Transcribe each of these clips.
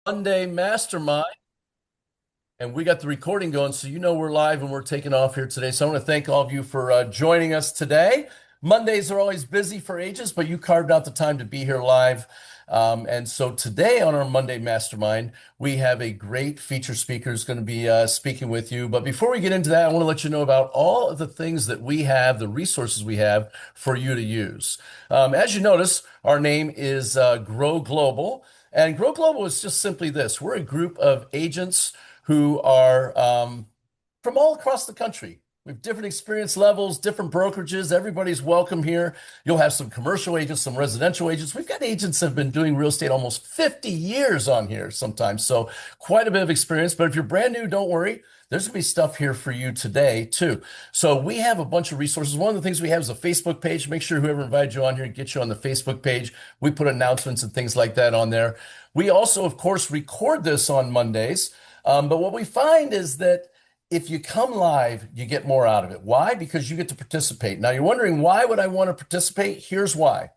Monday Mastermind, and we got the recording going, so you know we're live and we're taking off here today. So I want to thank all of you for joining us today. Mondays are always busy for agents, but you carved out the time to be here live. And so today on our Monday Mastermind, we have a great feature speaker who's going to be speaking with you. But before we get into that, I want to let you know about all of the things that we have, the resources we have for you to use. As you notice, our name is Grow Global. And Grow Global is just simply this. We're a group of agents who are from all across the country. We have different experience levels, different brokerages. Everybody's welcome here. You'll have some commercial agents, some residential agents. We've got agents that have been doing real estate almost 50 years on here sometimes. So quite a bit of experience. But if you're brand new, don't worry. There's going to be stuff here for you today, too. So we have a bunch of resources. One of the things we have is a Facebook page. Make sure whoever invited you on here gets you on the Facebook page. We put announcements and things like that on there. We also, of course, record this on Mondays. But what we find is that if you come live, you get more out of it. Why? Because you get to participate. Now you're wondering, why would I want to participate? Here's why.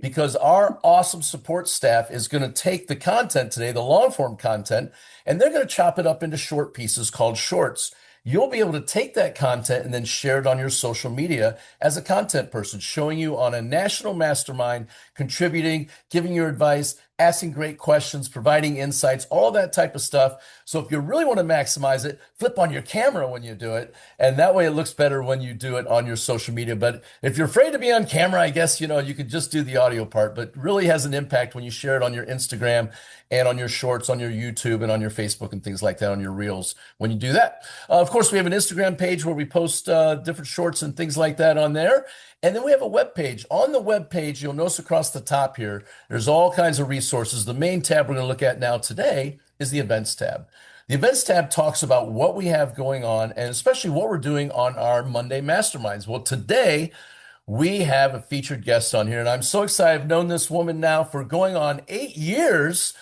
Because our awesome support staff is going to take the content today, the long form content, and they're going to chop it up into short pieces called shorts. You'll be able to take that content and then share it on your social media as a content person, showing you on a national mastermind, contributing, giving your advice, asking great questions, providing insights, all that type of stuff. So if you really want to maximize it, flip on your camera when you do it. And that way it looks better when you do it on your social media. But if you're afraid to be on camera, I guess, you could just do the audio part, but really has an impact when you share it on your Instagram and on your shorts, on your YouTube and on your Facebook and things like that, on your reels when you do that. Of course, we have an Instagram page where we post different shorts and things like that on there. And then we have a web page. On the web page, you'll notice across the top here, there's all kinds of resources. The main tab we're going to look at now today is the events tab. The events tab talks about what we have going on and especially what we're doing on our Monday masterminds. Well, today we have a featured guest on here, and I'm so excited. I've known this woman now for going on 8 years.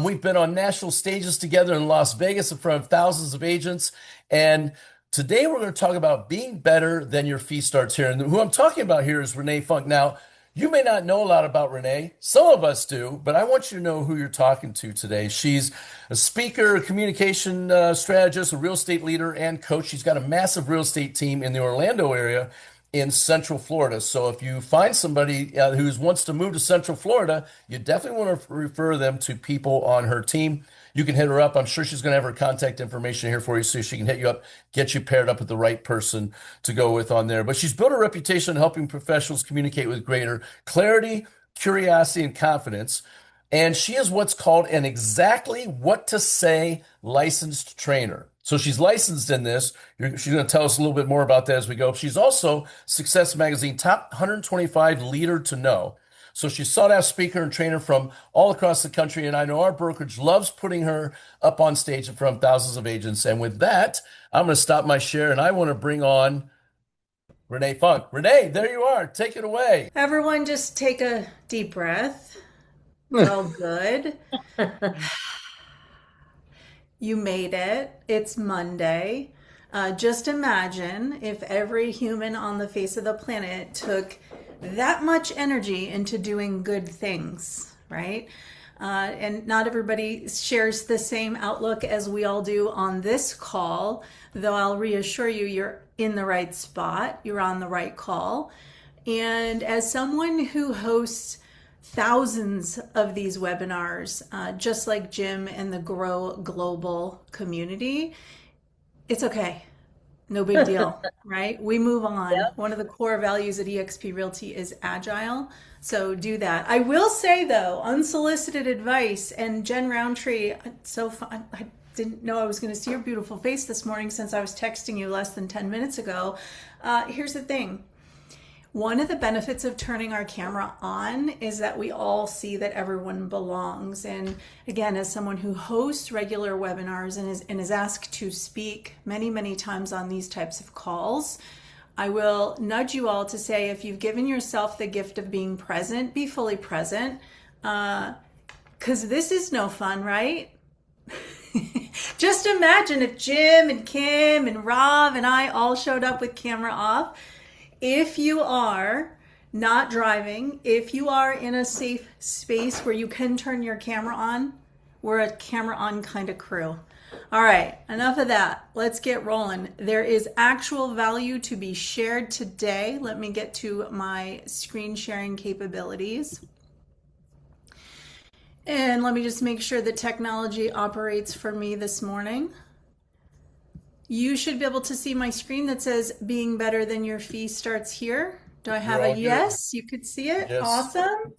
We've been on national stages together in Las Vegas in front of thousands of agents. And today we're going to talk about being better than your fee starts here. And who I'm talking about here is Renee Funk. Now, you may not know a lot about Renee. Some of us do, but I want you to know who you're talking to today. She's a speaker, a communication strategist, a real estate leader, and coach. She's got a massive real estate team in the Orlando area in Central Florida. So if you find somebody who wants to move to Central Florida, you definitely want to refer them to people on her team. You can hit her up. I'm sure she's going to have her contact information here for you so she can hit you up, get you paired up with the right person to go with on there. But she's built a reputation helping professionals communicate with greater clarity, curiosity, and confidence. And she is what's called an exactly what to say licensed trainer. So she's licensed in this. She's going to tell us a little bit more about that as we go. She's also Success Magazine Top 125 Leader to Know. So she's sought out speaker and trainer from all across the country. And I know our brokerage loves putting her up on stage in front of thousands of agents. And with that, I'm going to stop my share and I want to bring on Renee Funk. Renee, there you are. Take it away. Everyone, just take a deep breath. Well, good. You made it. It's Monday. Just imagine if every human on the face of the planet took that much energy into doing good things, right? And not everybody shares the same outlook as we all do on this call, though I'll reassure you, you're in the right spot, you're on the right call. And as someone who hosts thousands of these webinars, just like Jim and the Grow Global community, it's okay. No big deal, right? We move on. Yep. One of the core values at eXp Realty is agile. So do that. I will say though, unsolicited advice and Jen Roundtree, so fun. I didn't know I was going to see your beautiful face this morning since I was texting you less than 10 minutes ago. Here's the thing. One of the benefits of turning our camera on is that we all see that everyone belongs. And again, as someone who hosts regular webinars and is asked to speak many, many times on these types of calls, I will nudge you all to say, if you've given yourself the gift of being present, be fully present. Because this is no fun, right? Just imagine if Jim and Kim and Rob and I all showed up with camera off. If you are not driving, if you are in a safe space where you can turn your camera on, We're a camera on kind of crew. All right, enough of that. Let's get rolling. There is actual value to be shared today. Let me get to my screen sharing capabilities. And let me just make sure the technology operates for me this morning. You should be able to see my screen that says being better than your fee starts here. Do I have You're a all good. yes? You could see it. Yes. Awesome.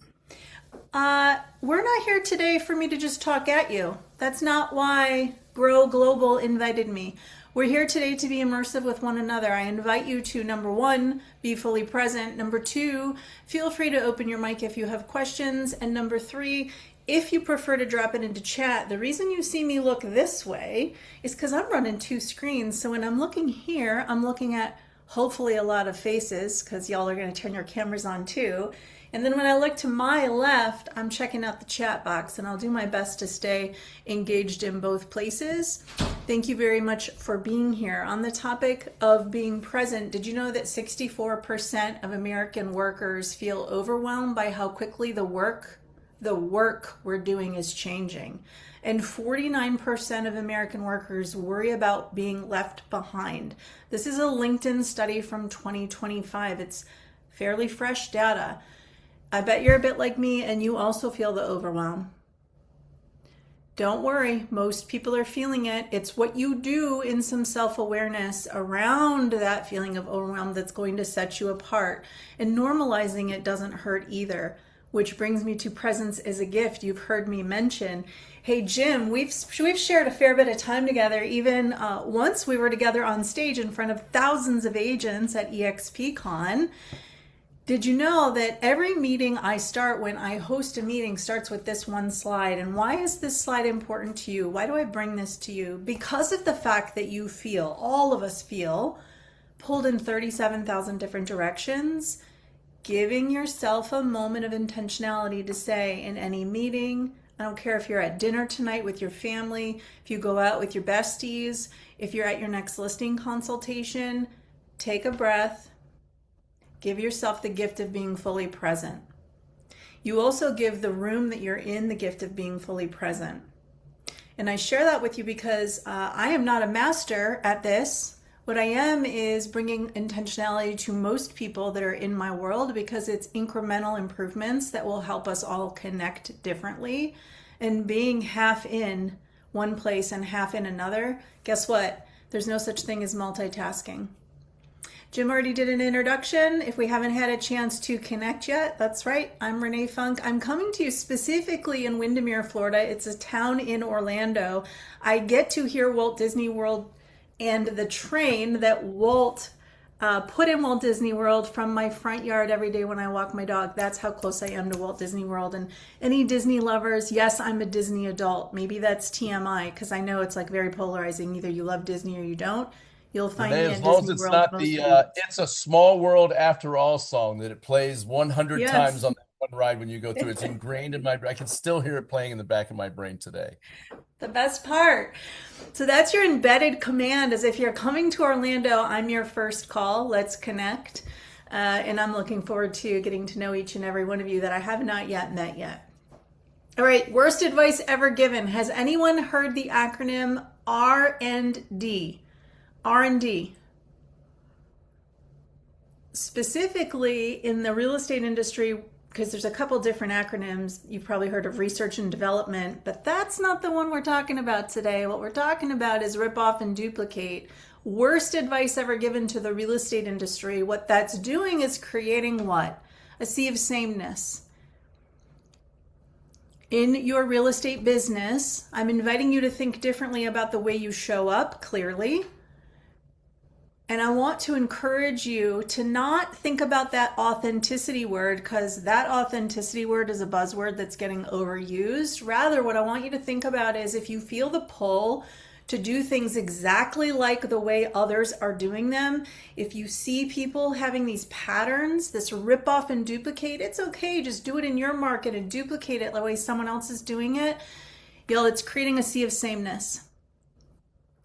We're not here today for me to just talk at you. That's not why Grow Global invited me. We're here today to be immersive with one another. I invite you to, number one, be fully present. Number two, feel free to open your mic if you have questions. And number three, if you prefer to drop it into chat, the reason you see me look this way is because I'm running two screens. So when I'm looking here, I'm looking at hopefully a lot of faces because y'all are going to turn your cameras on too. And then when I look to my left, I'm checking out the chat box, and I'll do my best to stay engaged in both places. Thank you very much for being here. On the topic of being present, did you know that 64% of American workers feel overwhelmed by how quickly the work we're doing is changing? And 49% of American workers worry about being left behind. This is a LinkedIn study from 2025. It's fairly fresh data. I bet you're a bit like me and you also feel the overwhelm. Don't worry, most people are feeling it. It's what you do in some self-awareness around that feeling of overwhelm that's going to set you apart. And normalizing it doesn't hurt either, which brings me to presence as a gift. You've heard me mention, hey Jim, we've shared a fair bit of time together. Even once we were together on stage in front of thousands of agents at EXPCon. Did you know that every meeting I start when I host a meeting starts with this one slide? And why is this slide important to you? Why do I bring this to you? Because of the fact that you feel, all of us feel, pulled in 37,000 different directions. Giving yourself a moment of intentionality to say in any meeting, I don't care if you're at dinner tonight with your family, if you go out with your besties, if you're at your next listing consultation, take a breath. Give yourself the gift of being fully present. You also give the room that you're in the gift of being fully present. And I share that with you because I am not a master at this. What I am is bringing intentionality to most people that are in my world because it's incremental improvements that will help us all connect differently. And being half in one place and half in another, guess what? There's no such thing as multitasking. Jim already did an introduction. If we haven't had a chance to connect yet, that's right. I'm Renee Funk. I'm coming to you specifically in Windermere, Florida. It's a town in Orlando. I get to hear Walt Disney World and the train that Walt put in Walt Disney World from my front yard every day when I walk my dog. That's how close I am to Walt Disney World. And any Disney lovers, yes, I'm a Disney adult. Maybe that's TMI because I know it's like very polarizing. Either you love Disney or you don't. You'll find Renee, me as at long as Disney it's World not most the of the week. "It's a Small World After All" song that it plays 100 times Yes. on that one ride when you go through. It's ingrained in my brain. I can still hear it playing in the back of my brain today. The best part. So that's your embedded command as if you're coming to Orlando, I'm your first call. Let's connect. And I'm looking forward to getting to know each and every one of you that I have not yet met yet. All right, worst advice ever given. Has anyone heard the acronym R&D? R&D. Specifically in the real estate industry, because there's a couple different acronyms. You've probably heard of research and development, but that's not the one we're talking about today. What we're talking about is rip off and duplicate. Worst advice ever given to the real estate industry. What that's doing is creating what? A sea of sameness. In your real estate business, I'm inviting you to think differently about the way you show up, clearly. And I want to encourage you to not think about that authenticity word because that authenticity word is a buzzword that's getting overused. Rather, what I want you to think about is if you feel the pull to do things exactly like the way others are doing them, if you see people having these patterns, this rip off and duplicate, it's okay. Just do it in your market and duplicate it the way someone else is doing it. It's creating a sea of sameness.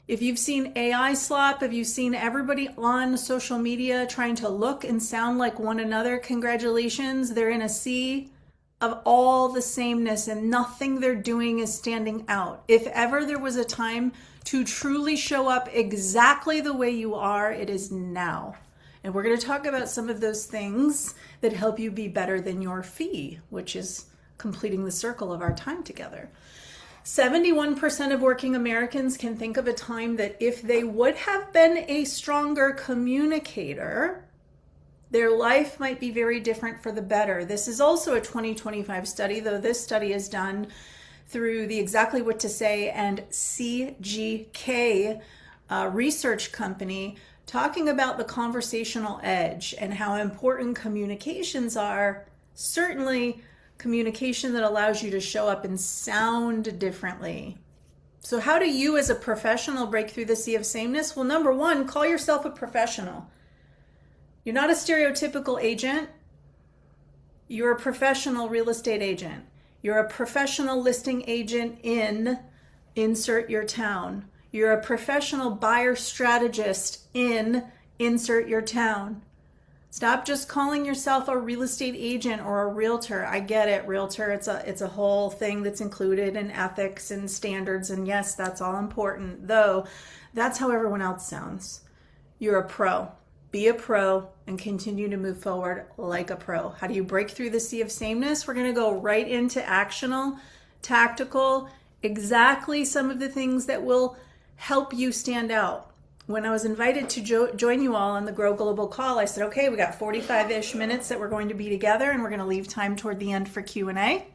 If you've seen AI slop, if you've seen everybody on social media trying to look and sound like one another, congratulations, they're in a sea of all the sameness and nothing they're doing is standing out. If ever there was a time to truly show up exactly the way you are, it is now. And we're going to talk about some of those things that help you be better than your fee, which is completing the circle of our time together. 71% of working Americans can think of a time that if they would have been a stronger communicator, their life might be very different for the better. This is also a 2025 study, though this study is done through the Exactly What to Say and CGK research company, talking about the conversational edge and how important communications are. Certainly communication that allows you to show up and sound differently. So how do you as a professional break through the sea of sameness? Well, number one, call yourself a professional. You're not a stereotypical agent. You're a professional real estate agent. You're a professional listing agent in insert your town. You're a professional buyer strategist in insert your town. Stop just calling yourself a real estate agent or a realtor. I get it, realtor. It's a whole thing that's included in ethics and standards, and yes, that's all important. Though that's how everyone else sounds. You're a pro. Be a pro and continue to move forward like a pro. How do you break through the sea of sameness? We're going to go right into actionable, tactical, exactly some of the things that will help you stand out. When I was invited to join you all on the Grow Global call, I said, okay, we got 45-ish minutes that we're going to be together, and we're going to leave time toward the end for Q&A.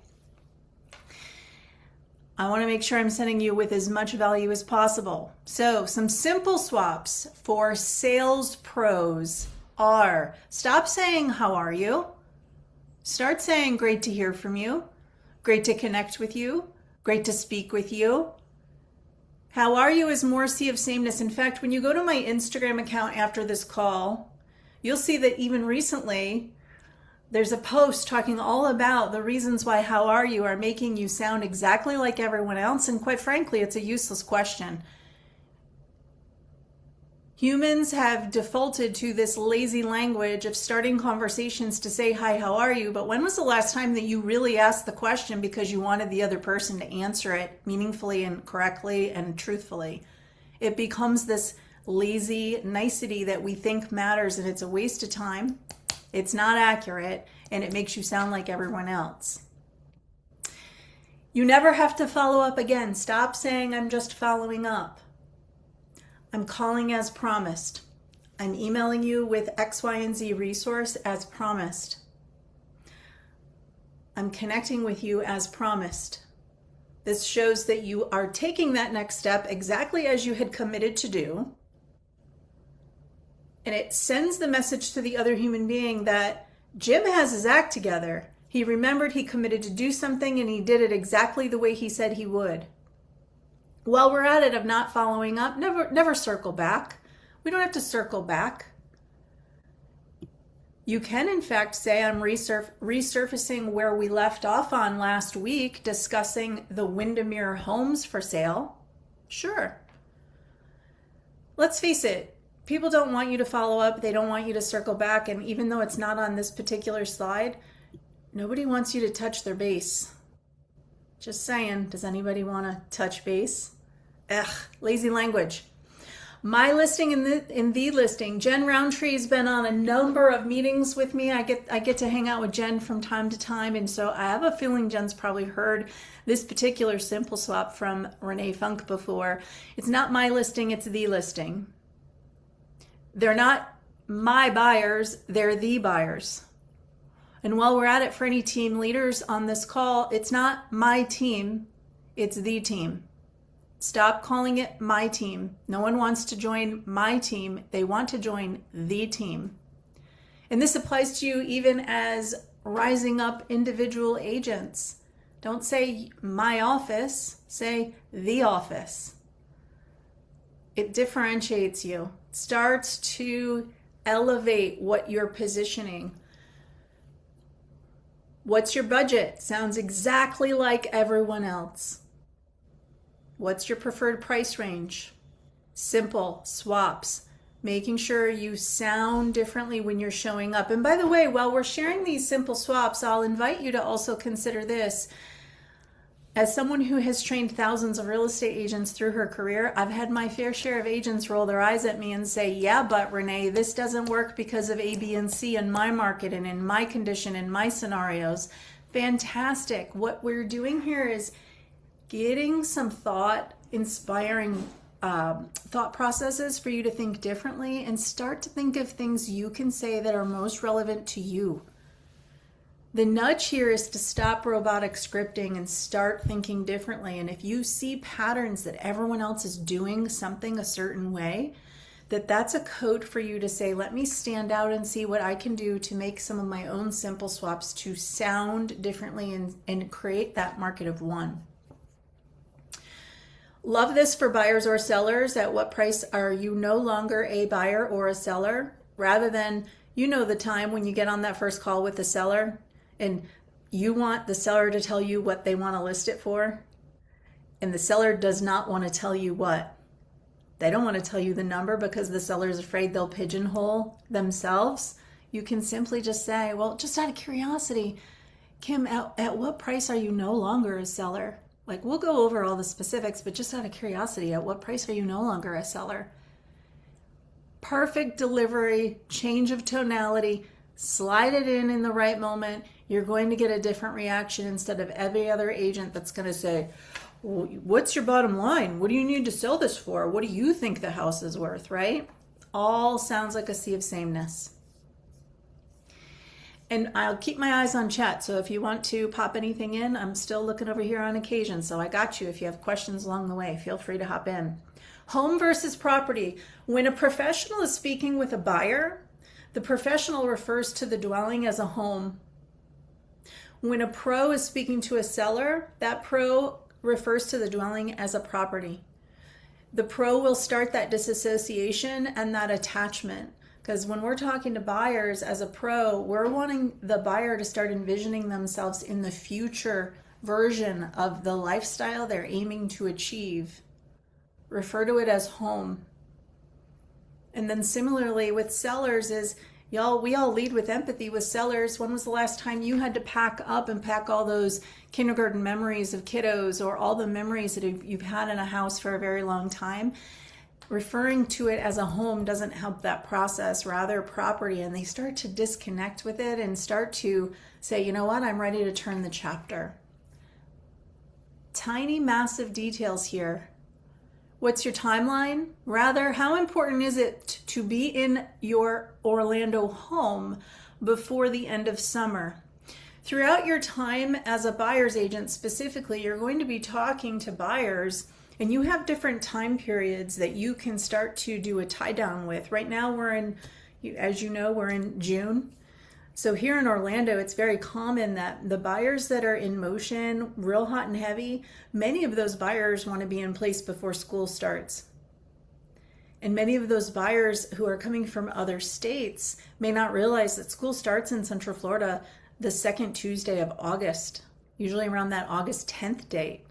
I want to make sure I'm sending you with as much value as possible. So some simple swaps for sales pros are: stop saying, how are you? Start saying, great to hear from you, great to connect with you, great to speak with you. How are you is more sea of sameness. In fact, when you go to my Instagram account after this call, you'll see that even recently, there's a post talking all about the reasons why how are you are making you sound exactly like everyone else. And quite frankly, it's a useless question. Humans have defaulted to this lazy language of starting conversations to say, hi, how are you? But when was the last time that you really asked the question because you wanted the other person to answer it meaningfully and correctly and truthfully? It becomes this lazy nicety that we think matters, and it's a waste of time. It's not accurate, and it makes you sound like everyone else. You never have to follow up again. Stop saying, I'm just following up. I'm calling as promised. I'm emailing you with X, Y, and Z resource as promised. I'm connecting with you as promised. This shows that you are taking that next step exactly as you had committed to do. And it sends the message to the other human being that Jim has his act together. He remembered, he committed to do something, and he did it exactly the way he said he would. While we're at it of not following up, never circle back. We don't have to circle back. You can, in fact, say I'm resurfacing where we left off on last week, discussing the Windermere homes for sale. Sure. Let's face it, people don't want you to follow up. They don't want you to circle back. And even though it's not on this particular slide, nobody wants you to touch their base. Just saying, does anybody want to touch base? Ugh, lazy language. My listing in the listing. Jen Roundtree's been on a number of meetings with me. I get to hang out with Jen from time to time, and so I have a feeling Jen's probably heard this particular simple swap from Renee Funk before. It's not my listing, it's the listing. They're not my buyers, they're the buyers. And while we're at it, for any team leaders on this call, it's not my team, it's the team. Stop calling it my team. No one wants to join my team. They want to join the team. And this applies to you even as rising up individual agents. Don't say my office, say the office. It differentiates you. It starts to elevate what you're positioning. What's your budget? Sounds exactly like everyone else. What's your preferred price range? Simple swaps. making sure you sound differently when you're showing up. And by the way, while we're sharing these simple swaps, I'll invite you to also consider this. As someone who has trained thousands of real estate agents through her career, I've had my fair share of agents roll their eyes at me and say, yeah, but Renee, this doesn't work because of A, B, and C in my market and in my condition, in my scenarios. Fantastic. What we're doing here is getting some thought inspiring thought processes for you to think differently and start to think of things you can say that are most relevant to you. The nudge here is to stop robotic scripting and start thinking differently. And if you see patterns that everyone else is doing something a certain way, that's a code for you to say, let me stand out and see what I can do to make some of my own simple swaps to sound differently and create that market of one. Love this for buyers or sellers. At what price are you no longer a buyer or a seller? Rather than, the time when you get on that first call with the seller and you want the seller to tell you what they want to list it for, and the seller does not want to tell you what. They don't want to tell you the number because the seller is afraid they'll pigeonhole themselves. You can simply just say, well, just out of curiosity, Kim, at what price are you no longer a seller? Like, we'll go over all the specifics, but just out of curiosity, at what price are you no longer a seller? Perfect delivery, change of tonality, slide it in the right moment. You're going to get a different reaction instead of every other agent that's going to say, well, what's your bottom line? What do you need to sell this for? What do you think the house is worth, right? All sounds like a sea of sameness. And I'll keep my eyes on chat. So if you want to pop anything in, I'm still looking over here on occasion. So I got you. If you have questions along the way, feel free to hop in. Home versus property. When a professional is speaking with a buyer, the professional refers to the dwelling as a home. When a pro is speaking to a seller, that pro refers to the dwelling as a property. The pro will start that disassociation and that attachment. Because when we're talking to buyers as a pro, we're wanting the buyer to start envisioning themselves in the future version of the lifestyle they're aiming to achieve. Refer to it as home. And then similarly with sellers is, we all lead with empathy with sellers. When was the last time you had to pack up and pack all those kindergarten memories of kiddos or all the memories that you've had in a house for a very long time? Referring to it as a home doesn't help that process, rather property, and they start to disconnect with it and start to say, you know what, I'm ready to turn the chapter. Tiny, massive details here. What's your timeline? Rather, how important is it to be in your Orlando home before the end of summer? Throughout your time as a buyer's agent specifically, you're going to be talking to buyers and you have different time periods that you can start to do a tie down with. Right now we're in, as you know, we're in June. So here in Orlando, it's very common that the buyers that are in motion, real hot and heavy, many of those buyers want to be in place before school starts. And many of those buyers who are coming from other states may not realize that school starts in Central Florida the second Tuesday of August, usually around that August 10th date.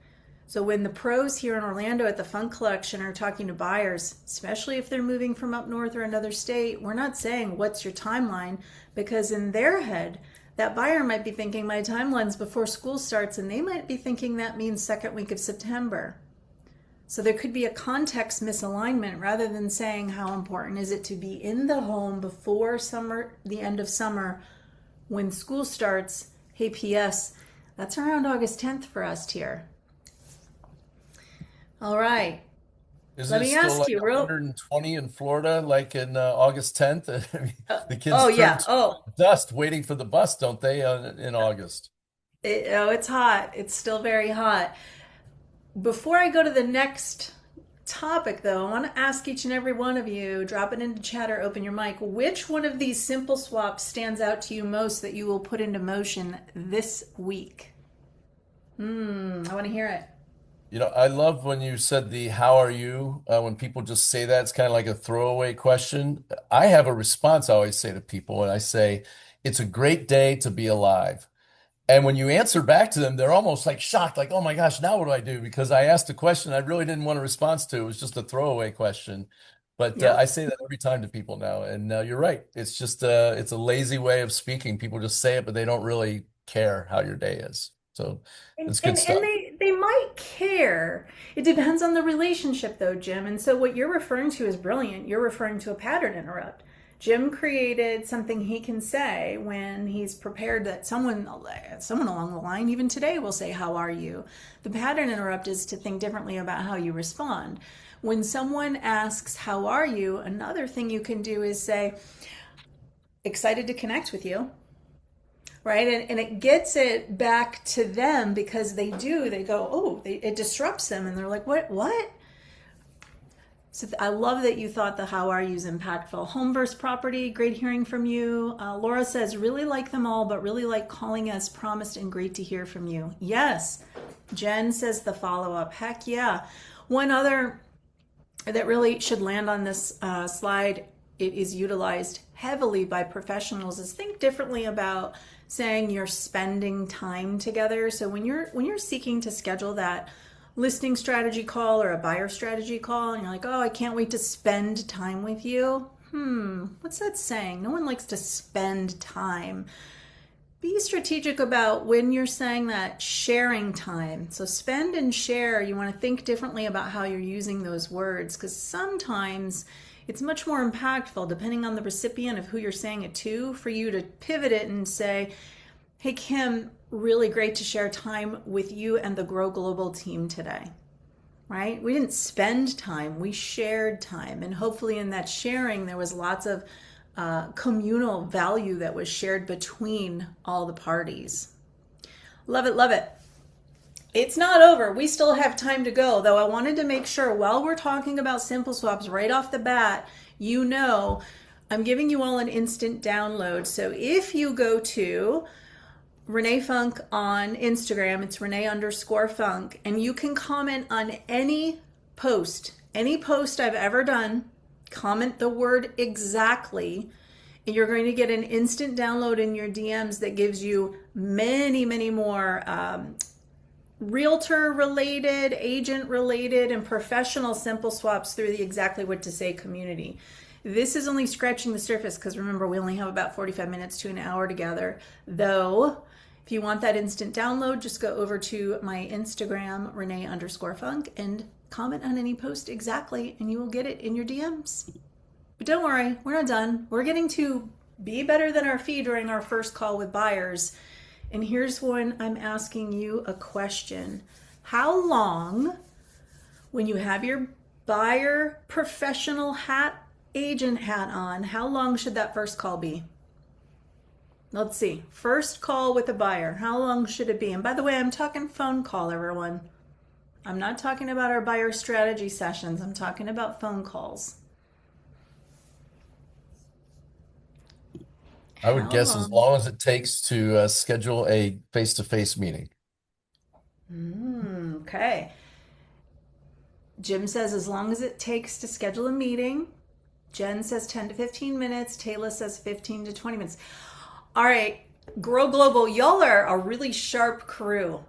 So when the pros here in Orlando at the Funk Collection are talking to buyers, especially if they're moving from up north or another state, we're not saying, what's your timeline? Because in their head, that buyer might be thinking my timeline's before school starts, and they might be thinking that means second week of September. So there could be a context misalignment rather than saying how important is it to be in the home before summer, the end of summer, when school starts. Hey, P.S., that's around August 10th for us here. All right. Is Let it me still ask like you, 120 in Florida, like in August 10th? I mean, the kids oh turn yeah. to Oh, dust waiting for the bus, don't they, in August? it's hot. It's still very hot. Before I go to the next topic, though, I want to ask each and every one of you, drop it into chat or open your mic, which one of these simple swaps stands out to you most that you will put into motion this week? I want to hear it. I love when you said the how are you? When people just say that, it's kind of like a throwaway question. I have a response I always say to people, and I say, it's a great day to be alive. And when you answer back to them, they're almost like shocked, like, oh my gosh, now what do I do? Because I asked a question I really didn't want a response to. It was just a throwaway question. But Yep. I say that every time to people now, and you're right. It's just it's a lazy way of speaking. People just say it, but they don't really care how your day is. So And, it's good and stuff. and they might care. It depends on the relationship though, Jim. And so what you're referring to is brilliant. You're referring to a pattern interrupt. Jim created something he can say when he's prepared that someone along the line, even today, will say, "How are you?" The pattern interrupt is to think differently about how you respond. When someone asks, "How are you?" another thing you can do is say, "Excited to connect with you." Right, and it gets it back to them because they go, oh, it disrupts them, and they're like, what? So I love that you thought the how are you's impactful. Home versus property, great hearing from you. Laura says, really like them all, but really like calling as promised, and great to hear from you. Yes. Jen says the follow up. Heck yeah. One other that really should land on this slide, it is utilized heavily by professionals, is think differently about saying you're spending time together. So when you're seeking to schedule that listing strategy call or a buyer strategy call, and you're like, oh, I can't wait to spend time with you, what's that saying? No one likes to spend time. Be strategic about when you're saying that sharing time. So spend and share, you want to think differently about how you're using those words, because sometimes it's much more impactful, depending on the recipient of who you're saying it to, for you to pivot it and say, hey, Kim, really great to share time with you and the Grow Global team today. Right? We didn't spend time, we shared time. And hopefully, in that sharing, there was lots of communal value that was shared between all the parties. Love it, love it. It's not over. We still have time to go, though I wanted to make sure while we're talking about simple swaps right off the bat, you know, I'm giving you all an instant download. So if you go to Renee Funk on Instagram, it's Renee_Funk, and you can comment on any post I've ever done, comment the word exactly, and you're going to get an instant download in your DMs that gives you many, many more realtor related, agent related, and professional simple swaps through the Exactly What to Say community. This is only scratching the surface because remember, we only have about 45 minutes to an hour together. Though, if you want that instant download, just go over to my Instagram, Renee_Funk, and comment on any post exactly, and you will get it in your DMs. But don't worry, we're not done. We're getting to be better than our fee during our first call with buyers. And here's when I'm asking you a question. How long, when you have your buyer professional hat, agent hat on, how long should that first call be? Let's see. First call with a buyer. How long should it be? And by the way, I'm talking phone call, everyone. I'm not talking about our buyer strategy sessions. I'm talking about phone calls. I would How guess as long? long as it takes to schedule a face-to-face meeting. Okay. Jim says as long as it takes to schedule a meeting. Jen says 10 to 15 minutes. Taylor says 15 to 20 minutes. All right. Grow Global, y'all are a really sharp crew.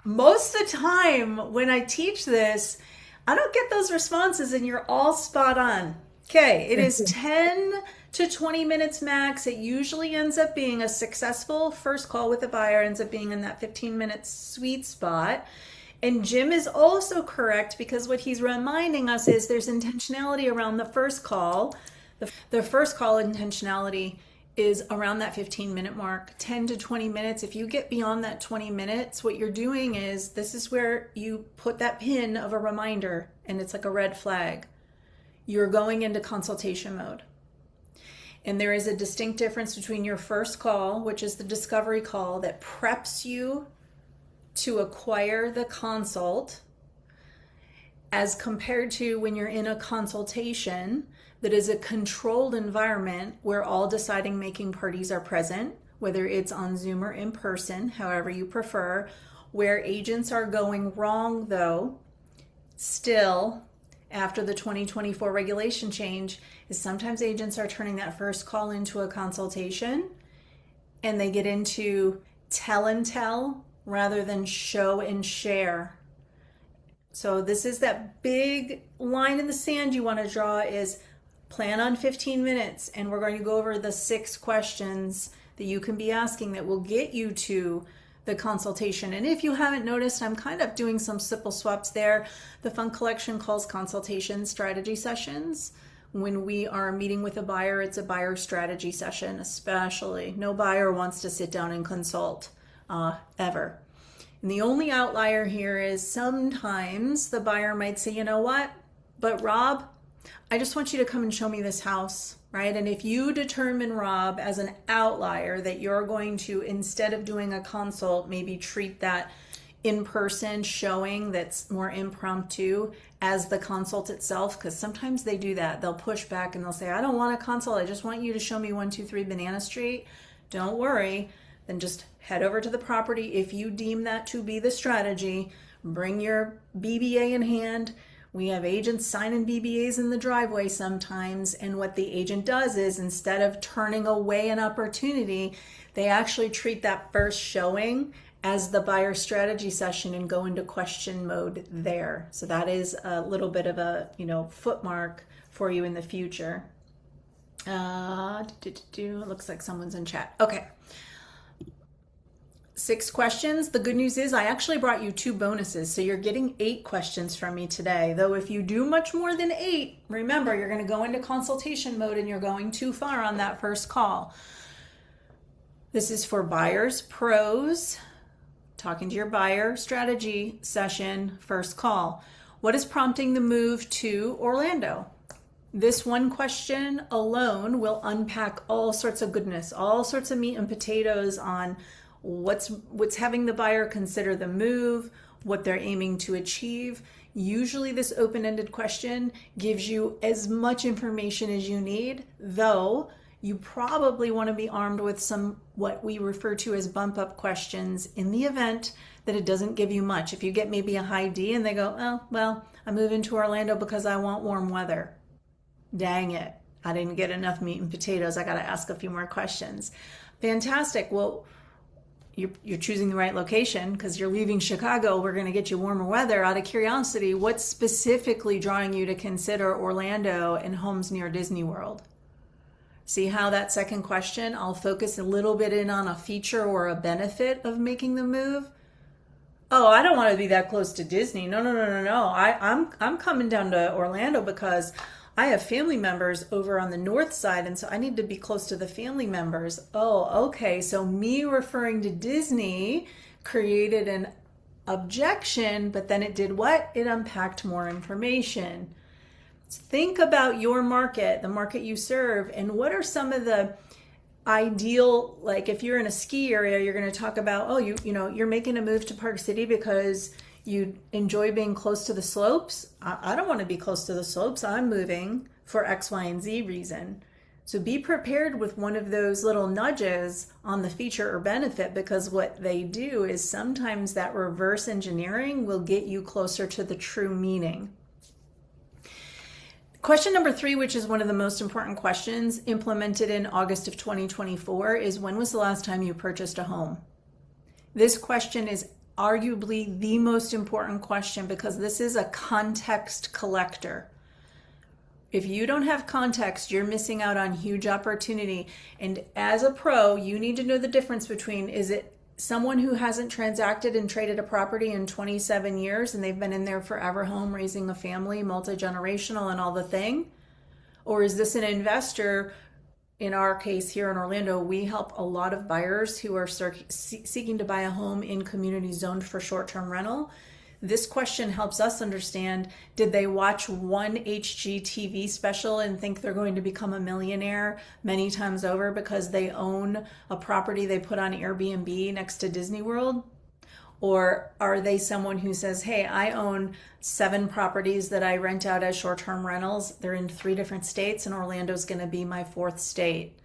Most of the time when I teach this, I don't get those responses, and you're all spot on. Okay, it is 10 to 20 minutes max. It usually ends up being a successful first call with a buyer, ends up being in that 15-minute sweet spot. And Jim is also correct because what he's reminding us is there's intentionality around the first call. The first call intentionality is around that 15-minute mark, 10 to 20 minutes. If you get beyond that 20 minutes, what you're doing is this is where you put that pin of a reminder, and it's like a red flag. You're going into consultation mode. And there is a distinct difference between your first call, which is the discovery call that preps you to acquire the consult, as compared to when you're in a consultation that is a controlled environment where all deciding making parties are present, whether it's on Zoom or in person, however you prefer. Where agents are going wrong, though, still, after the 2024 regulation change, is sometimes agents are turning that first call into a consultation, and they get into tell and tell rather than show and share. So this is that big line in the sand you want to draw is plan on 15 minutes, and we're going to go over the 6 questions that you can be asking that will get you to the consultation. And if you haven't noticed, I'm kind of doing some simple swaps there. The Funk Collection calls consultation strategy sessions. When we are meeting with a buyer, it's a buyer strategy session, especially. No buyer wants to sit down and consult, ever. And the only outlier here is sometimes the buyer might say, you know what, but Rob, I just want you to come and show me this house, right? And if you determine, Rob, as an outlier that you're going to, instead of doing a consult, maybe treat that in-person showing that's more impromptu as the consult itself, because sometimes they do that. They'll push back and they'll say, I don't want a consult. I just want you to show me 123 Banana Street. Don't worry. Then just head over to the property. If you deem that to be the strategy, bring your BBA in hand. We have agents signing BBAs in the driveway sometimes, and what the agent does is instead of turning away an opportunity, they actually treat that first showing as the buyer strategy session and go into question mode there. So that is a little bit of a, footmark for you in the future. It looks like someone's in chat. Okay. 6 questions. The good news is I actually brought you 2 bonuses. So you're getting 8 questions from me today. Though if you do much more than 8, remember, you're going to go into consultation mode and you're going too far on that first call. This is for buyers, pros, talking to your buyer strategy session, first call. What is prompting the move to Orlando? This one question alone will unpack all sorts of goodness, all sorts of meat and potatoes on what's having the buyer consider the move, what they're aiming to achieve. Usually this open-ended question gives you as much information as you need, though you probably want to be armed with some what we refer to as bump up questions in the event that it doesn't give you much. If you get maybe a high D and they go, oh, well, I'm moving to Orlando because I want warm weather. Dang it, I didn't get enough meat and potatoes. I got to ask a few more questions. Fantastic. Well, you're choosing the right location because you're leaving Chicago. We're going to get you warmer weather. Out of curiosity, what's specifically drawing you to consider Orlando and homes near Disney World? See how that second question, I'll focus a little bit in on a feature or a benefit of making the move. Oh, I don't want to be that close to Disney. No. I'm coming down to Orlando because I have family members over on the north side, and so I need to be close to the family members. Oh, okay. So me referring to Disney created an objection, but then it did what? It unpacked more information. Think about your market, the market you serve, and what are some of the ideal, like if you're in a ski area, you're going to talk about, oh, you're making a move to Park City because you enjoy being close to the slopes. I don't want to be close to the slopes. I'm moving for X, Y, and Z reason. So be prepared with one of those little nudges on the feature or benefit, because what they do is sometimes that reverse engineering will get you closer to the true meaning. Question number 3, which is one of the most important questions implemented in August of 2024, is when was the last time you purchased a home? This question is arguably the most important question because this is a context collector. If you don't have context, you're missing out on huge opportunity. And as a pro, you need to know the difference between, is it someone who hasn't transacted and traded a property in 27 years and they've been in their forever home raising a family, multi-generational and all the thing? Or is this an investor? In our case here in Orlando, we help a lot of buyers who are seeking to buy a home in communities zoned for short-term rental. This question helps us understand, did they watch one HGTV special and think they're going to become a millionaire many times over because they own a property they put on Airbnb next to Disney World? Or are they someone who says, hey, I own 7 properties that I rent out as short-term rentals. They're in 3 different states, and Orlando's going to be my 4th state.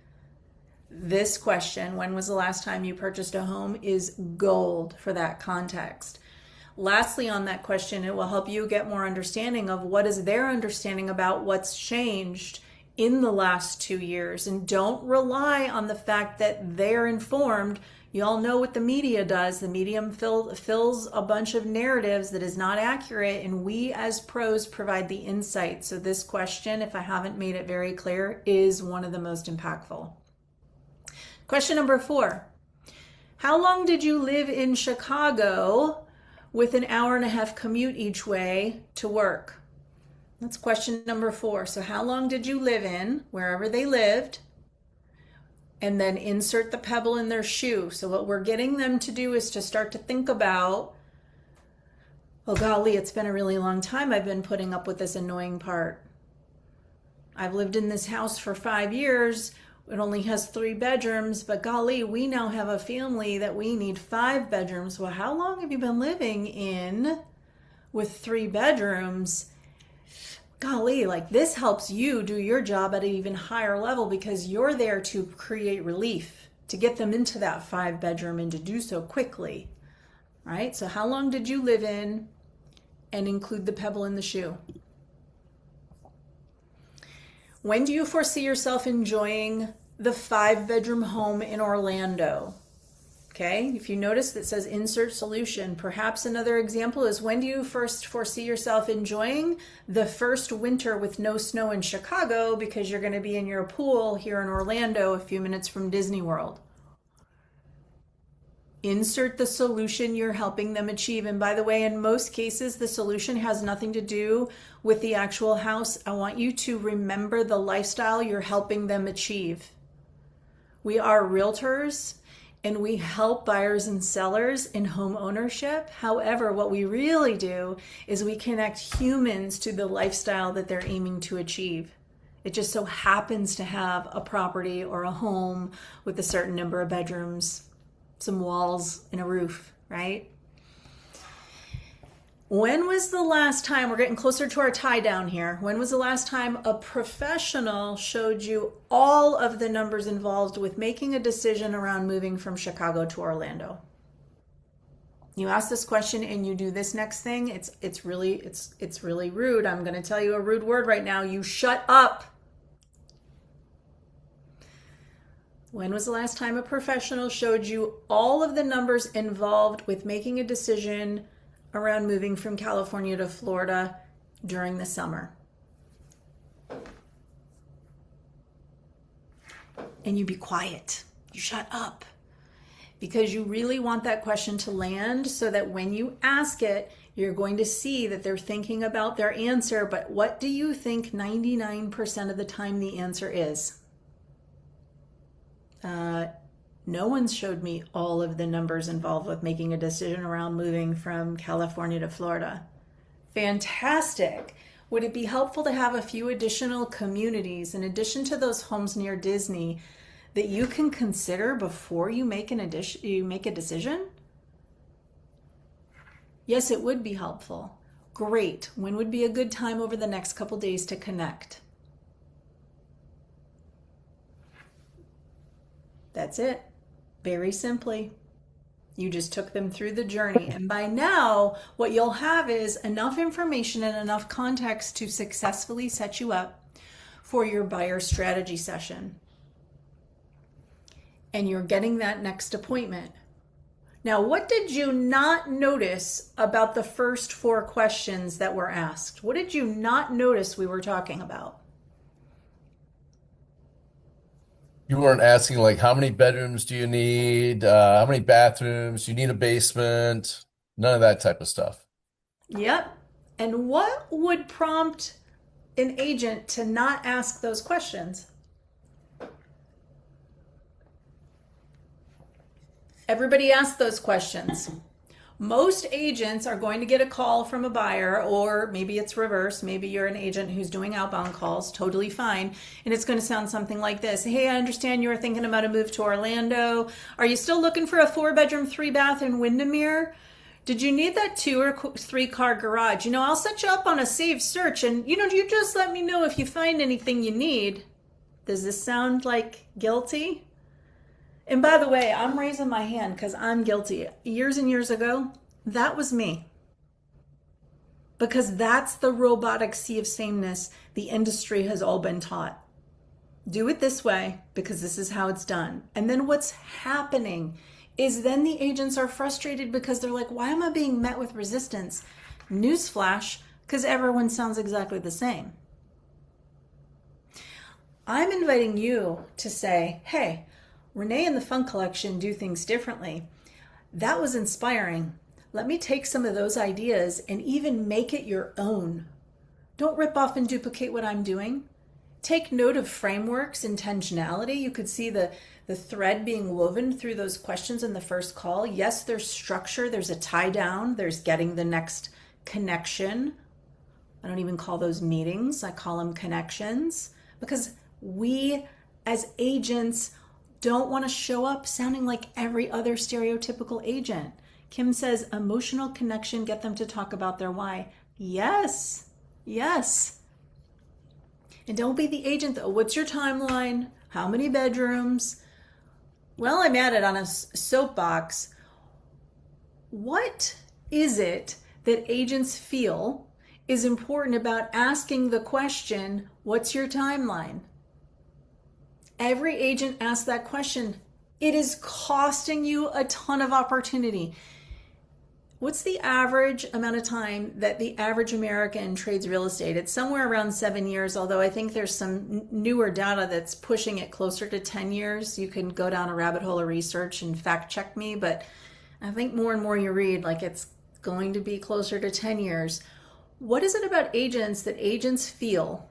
This question, when was the last time you purchased a home, is gold for that context. Lastly, on that question, it will help you get more understanding of what is their understanding about what's changed in the last 2 years. And don't rely on the fact that they're informed. You all know what the media does. The medium fills a bunch of narratives that is not accurate, and we as pros provide the insight. So this question, if I haven't made it very clear, is one of the most impactful. Question number 4. How long did you live in Chicago with an hour and a half commute each way to work? That's question number 4. So how long did you live in, wherever they lived? And then insert the pebble in their shoe. So what we're getting them to do is to start to think about, oh golly, it's been a really long time I've been putting up with this annoying part. I've lived in this house for 5 years. It only has 3 bedrooms, but golly, we now have a family that we need 5 bedrooms. Well, how long have you been living in with 3 bedrooms? Golly, like this helps you do your job at an even higher level because you're there to create relief, to get them into that 5 bedroom and to do so quickly, right? So how long did you live in, and include the pebble in the shoe? When do you foresee yourself enjoying the 5 bedroom home in Orlando? Okay, if you notice that says insert solution, perhaps another example is, when do you first foresee yourself enjoying the first winter with no snow in Chicago because you're going to be in your pool here in Orlando a few minutes from Disney World? Insert the solution you're helping them achieve. And by the way, in most cases, the solution has nothing to do with the actual house. I want you to remember the lifestyle you're helping them achieve. We are realtors, and we help buyers and sellers in home ownership. However, what we really do is we connect humans to the lifestyle that they're aiming to achieve. It just so happens to have a property or a home with a certain number of bedrooms, some walls, and a roof, right? When was the last time, we're getting closer to our tie down here, when was the last time a professional showed you all of the numbers involved with making a decision around moving from Chicago to Orlando? You ask this question and you do this next thing, it's really rude. I'm going to tell you a rude word right now. You shut up. When was the last time a professional showed you all of the numbers involved with making a decision around moving from California to Florida during the summer? And you be quiet. You shut up. Because you really want that question to land so that when you ask it, you're going to see that they're thinking about their answer. But what do you think 99% of the time the answer is? No one's showed me all of the numbers involved with making a decision around moving from California to Florida. Fantastic. Would it be helpful to have a few additional communities in addition to those homes near Disney that you can consider before you make a decision? Yes, it would be helpful. Great. When would be a good time over the next couple days to connect? That's it. Very simply. You just took them through the journey. And by now, what you'll have is enough information and enough context to successfully set you up for your buyer strategy session. And you're getting that next appointment. Now, what did you not notice about the first 4 questions that were asked? What did you not notice we were talking about? You weren't asking like how many bedrooms do you need, how many bathrooms, you need a basement, none of that type of stuff. Yep. And what would prompt an agent to not ask those questions? Everybody asks those questions. Most agents are going to get a call from a buyer, or maybe it's reverse. Maybe you're an agent who's doing outbound calls, totally fine. And it's going to sound something like this. Hey, I understand you were thinking about a move to Orlando. Are you still looking for a 4-bedroom, 3-bath in Windermere? Did you need that 2 or 3-car garage? I'll set you up on a saved search, and you just let me know if you find anything you need. Does this sound like guilty? And by the way, I'm raising my hand because I'm guilty. Years and years ago, that was me. Because that's the robotic sea of sameness the industry has all been taught. Do it this way because this is how it's done. And then what's happening is then the agents are frustrated because they're like, why am I being met with resistance? Newsflash, because everyone sounds exactly the same. I'm inviting you to say, hey, Renee and the Funk Collection do things differently. That was inspiring. Let me take some of those ideas and even make it your own. Don't rip off and duplicate what I'm doing. Take note of frameworks, intentionality. You could see the thread being woven through those questions in the first call. Yes, there's structure, there's a tie down, there's getting the next connection. I don't even call those meetings, I call them connections, because we as agents don't want to show up sounding like every other stereotypical agent. Kim says emotional connection, get them to talk about their why. Yes, yes. And don't be the agent that, what's your timeline? How many bedrooms? Well, I'm at it on a soapbox. What is it that agents feel is important about asking the question, what's your timeline? Every agent asks that question. It is costing you a ton of opportunity. What's the average amount of time that the average American trades real estate? It's somewhere around 7 years, although I think there's some newer data that's pushing it closer to 10 years. You can go down a rabbit hole of research and fact check me, but I think more and more you read, like it's going to be closer to 10 years. What is it about agents that agents feel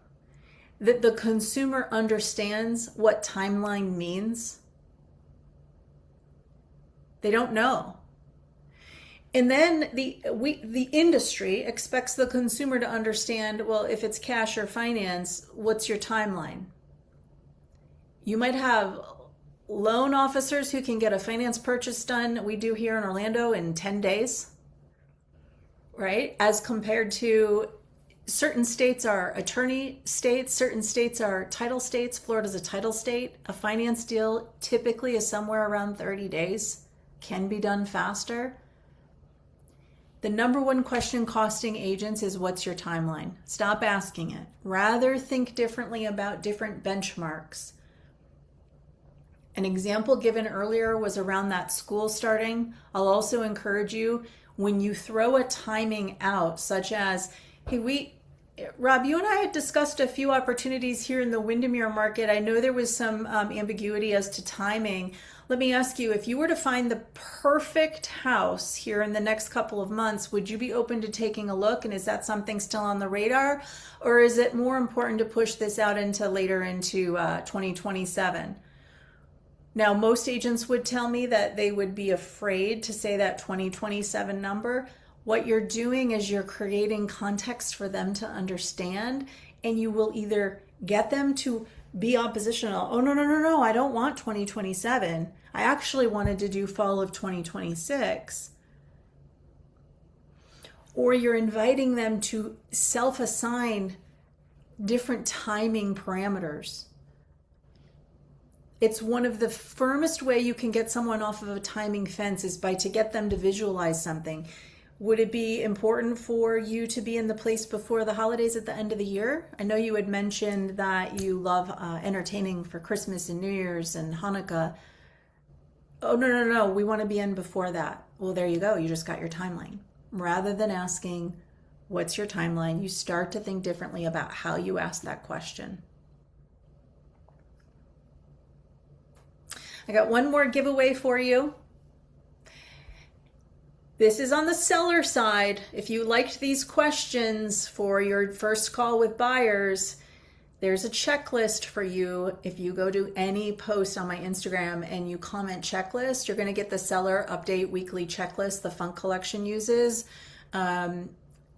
that the consumer understands what timeline means? They don't know. And then the industry expects the consumer to understand, well, if it's cash or finance, what's your timeline? You might have loan officers who can get a finance purchase done, we do here in Orlando, in 10 days, right? As compared to certain states are attorney states, certain states are title states. Florida's a title state. A finance deal typically is somewhere around 30 days, can be done faster. The number one question costing agents is, what's your timeline? Stop asking it. Rather think differently about different benchmarks. An example given earlier was around that school starting. I'll also encourage you, when you throw a timing out, such as, hey, Rob, you and I had discussed a few opportunities here in the Windermere market. I know there was some ambiguity as to timing. Let me ask you, if you were to find the perfect house here in the next couple of months, would you be open to taking a look? And is that something still on the radar? Or is it more important to push this out into later into 2027? Now, most agents would tell me that they would be afraid to say that 2027 number. What you're doing is you're creating context for them to understand, and you will either get them to be oppositional. Oh, no, I don't want 2027. I actually wanted to do fall of 2026. Or you're inviting them to self-assign different timing parameters. It's one of the firmest way you can get someone off of a timing fence is by to get them to visualize something. Would it be important for you to be in the place before the holidays at the end of the year? I know you had mentioned that you love entertaining for Christmas and New Year's and Hanukkah. Oh, no, we want to be in before that. Well, there you go. You just got your timeline. Rather than asking, what's your timeline? You start to think differently about how you ask that question. I got one more giveaway for you. This is on the seller side. If you liked these questions for your first call with buyers, there's a checklist for you. If you go to any post on my Instagram and you comment checklist, you're going to get the seller update weekly checklist the Funk Collection uses.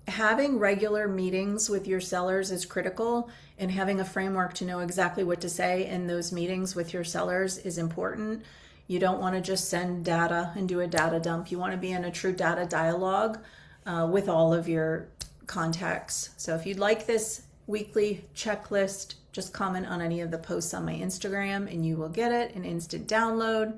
Having regular meetings with your sellers is critical, and having a framework to know exactly what to say in those meetings with your sellers is important. You don't want to just send data and do a data dump. You want to be in a true data dialogue with all of your contacts. So if you'd like this weekly checklist, just comment on any of the posts on my Instagram and you will get it, an instant download.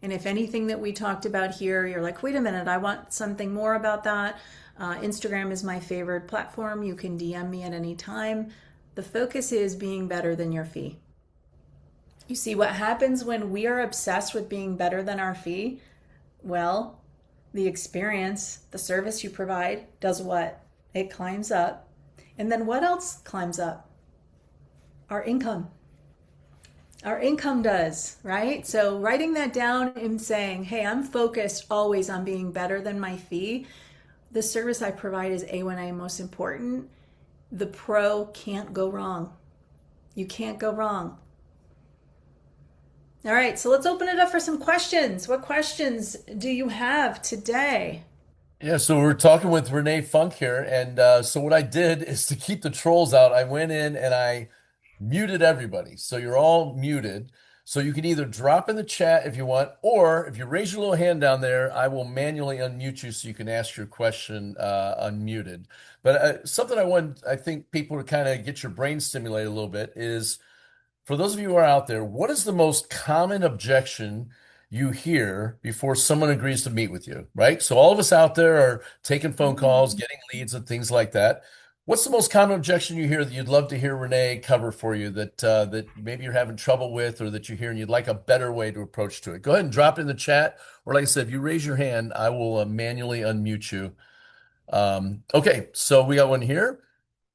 And if anything that we talked about here, you're like, wait a minute, I want something more about that. Instagram is my favorite platform. You can DM me at any time. The focus is being better than your fee. You see, what happens when we are obsessed with being better than our fee, Well, the experience, the service you provide does what? It climbs up. And then what else climbs up? Our income. Our income does, right? So writing that down and saying, hey, I'm focused always on being better than my fee. The service I provide is A1A most important. The pro can't go wrong. You can't go wrong. All right, so let's open it up for some questions. What questions do you have today? Yeah, so we're talking with Renee Funk here, and so what I did is to keep the trolls out. I went in and I muted everybody, so you're all muted. So you can either drop in the chat if you want, or if you raise your little hand down there, I will manually unmute you so you can ask your question unmuted. But something I think people to kind of get your brain stimulated a little bit is for those of you who are out there, what is the most common objection you hear before someone agrees to meet with you, right? So all of us out there are taking phone calls, getting leads and things like that. What's the most common objection you hear that you'd love to hear Renee cover for you that maybe you're having trouble with or that you hear and you'd like a better way to approach to it? Go ahead and drop it in the chat. Or like I said, if you raise your hand, I will manually unmute you. Okay, so we got one here.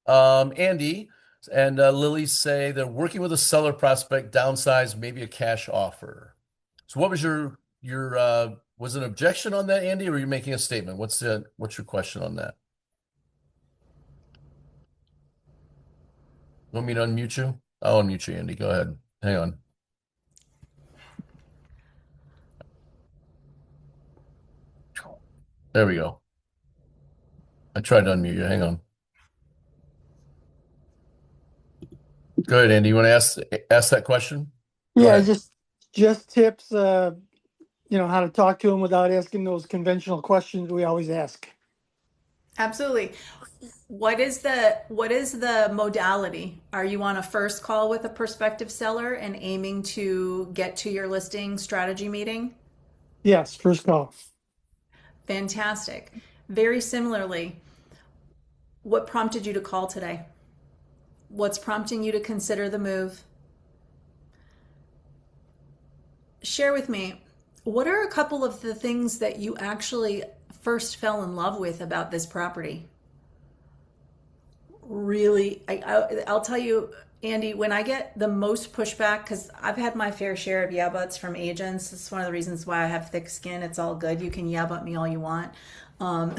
Andy and Lily say they're working with a seller prospect, downsize, maybe a cash offer. So what was your was an objection on that, Andy, or are you making a statement? What's your question on that? You want me to unmute you? I'll unmute you, Andy. Go ahead. Hang on. There we go. I tried to unmute you. Hang on. Go ahead, Andy. You want to ask that question? Go Yeah, ahead. just tips, how to talk to them without asking those conventional questions we always ask. Absolutely. What is the modality? Are you on a first call with a prospective seller and aiming to get to your listing strategy meeting? Yes, first call. Fantastic. Very similarly, what prompted you to call today? What's prompting you to consider the move? Share with me, what are a couple of the things that you actually first fell in love with about this property? Really, I'll tell you, Andy, when I get the most pushback, because I've had my fair share of yeah buts from agents. It's one of the reasons why I have thick skin. It's all good. You can yeah but me all you want. Um,